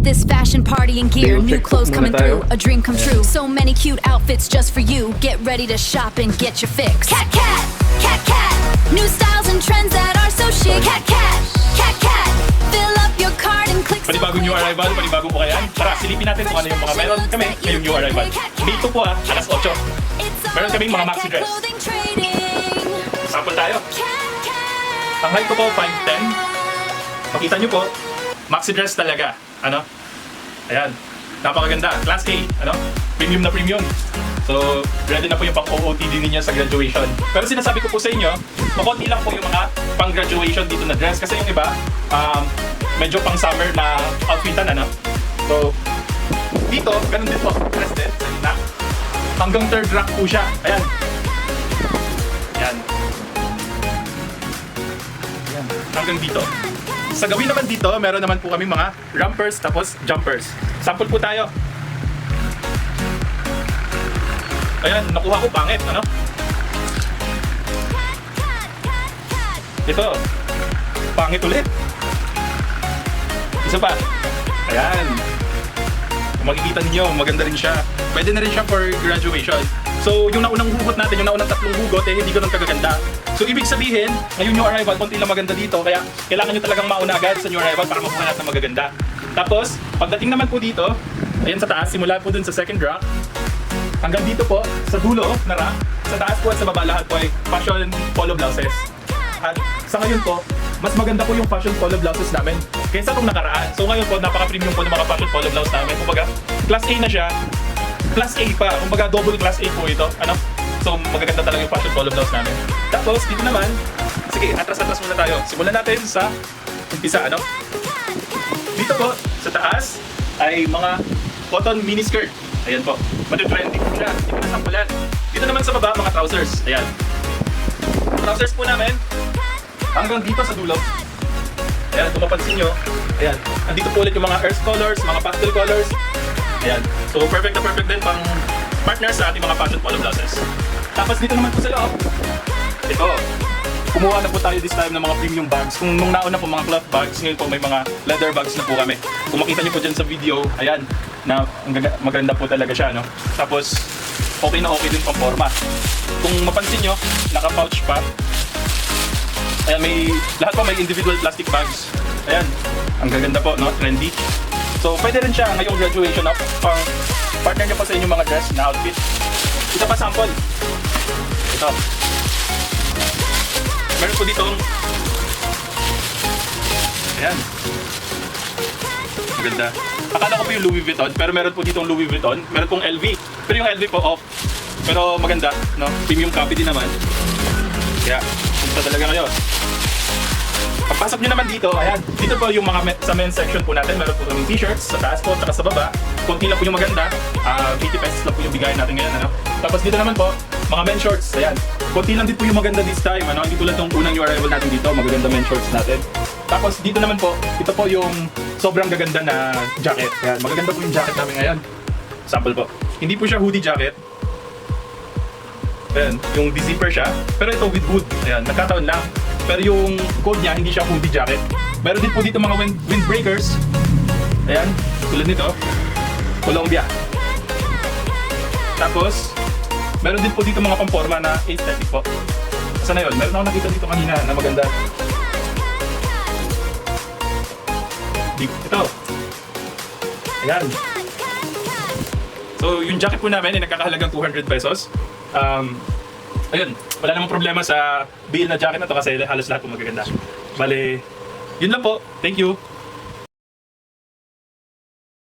this fashion party and gear. New clothes coming through, a dream come true. So many cute outfits just for you. Get ready to shop and get your fix. Cat Cat, Cat Cat. New styles and trends that are so chic. Cat Cat, Cat Cat. Fill up your card and click. Panibagong new arrival, panibagong po kayan. Tara, silipin natin kung ano yung mga meron kami ngayong new arrival. Dito po alas 8. Meron kaming mga maxi dress. Sample tayo. Ang height ko po, 5'10". Makita nyo po, maxi dress talaga. Ano? Ayan. Napakaganda. Class A. Ano? Premium na premium. So, ready na po yung pang-OOTD ninyo sa graduation. Pero sinasabi ko po sa inyo, makonti lang po yung mga pang-graduation dito na dress. Kasi yung iba, medyo pang-summer na outfitan, ano? So, dito, ganun din po. Dress din, sa gitna. Hanggang third rack po siya. Ayan. Ayan. Ayan. Hanggang dito. Sa gawin naman dito, meron naman po kami mga rampers tapos jumpers. Sample po tayo. Ayan, nakuha ko pangit, ano? Ito. Pangit ulit. Isa pa. Ayan. Kung makikita niyo, maganda rin siya. Pwede na rin siya for graduation. So, yung naunang hugot natin, yung naunang 3 hugot, hindi ko nang kagaganda. So, ibig sabihin, ngayon new arrival, konti lang maganda dito. Kaya, kailangan nyo talagang mauna agad sa new arrival para makuha natin ng magaganda. Tapos, pagdating naman po dito, ayan sa taas, simula po dun sa second rack, hanggang dito po, sa dulo na rack, sa taas po at sa baba lahat po ay fashion polo blouses. At sa ngayon po, mas maganda po yung fashion polo blouses namin kaysa nung nakaraan. So ngayon po, napaka-premium po ng mga fashion polo blouse namin. Kumbaga, class A na siya. Class A pa. Kumbaga, double class A po ito. Ano? So, magaganda talaga yung fashion polo blouse namin. Tapos, dito naman, sige, atras-atras muna tayo. Simulan natin sa umpisa, ano? Dito po, sa taas, ay mga cotton mini skirt. Ayan po. Mati-trending po siya. Hindi ko nasampulan. Dito naman sa baba, mga trousers. Ayan. Trousers po namin, hanggang dito sa dulo. Ayan, kung mapansin nyo, ayan. Andito po ulit yung mga earth colors, mga pastel colors. Ayan. So, perfect na perfect din pang partner sa ating mga fashion polo blouses. Tapos dito naman po sa loob. Ito. Kumuha na po tayo this time ng mga premium bags. Kung nung nauna po mga cloth bags, ngayon po may mga leather bags na po kami. Kung makita nyo po dyan sa video, ayan, na maganda po talaga siya, no? Tapos, okay na okay din pang forma. Kung mapansin nyo, naka-pouch pa. Ayan, lahat po may individual plastic bags. Ayan, ang gaganda po, no? Trendy. So, pwede rin siya ngayong graduation up. Pang partner niyo pa sa inyong mga dress na outfit. Ito pa sample. Ito. Meron po ditong ayan. Maganda. Akala ko po yung Louis Vuitton, pero meron po ditong Louis Vuitton. Meron pong LV. Pero yung LV po off. Pero maganda, no? Premium copy din naman. Kaya, punta talaga kayo. Pagpasok nyo naman dito, ayan, dito po yung mga sa men's section po natin. Meron po yung t-shirts, sa taas po, at sa baba. Konti lang po yung maganda. 80 pesos lang po yung bigayan natin ngayon, ano? Tapos dito naman po, mga men's shorts, ayan. Konti lang din po yung maganda this time, ano? Hindi tulad ng unang new arrival natin dito, magaganda men's shorts natin. Tapos dito naman po, ito po yung sobrang gaganda na jacket. Ayan, magaganda po yung jacket namin ngayon. Sample po. Hindi po siya hoodie jacket. Ayan, yung zipper siya. Pero ito with hood. Ayan, nagkataon lang. Pero yung code niya, hindi siya hoodie jacket. Meron din po dito mga windbreakers. Ayan, tulad nito. Columbia. Tapos, meron din po dito mga pamporma na aesthetic po. Saan na yun? Meron ako nakita dito kanina na maganda. Ito. Ayan. So, yung jacket po namin ay nagkakahalagang 200 pesos. Ayun, wala namang problema sa bill na jacket na to kasi halos lahat po magaganda. Bale, yun lang po. Thank you.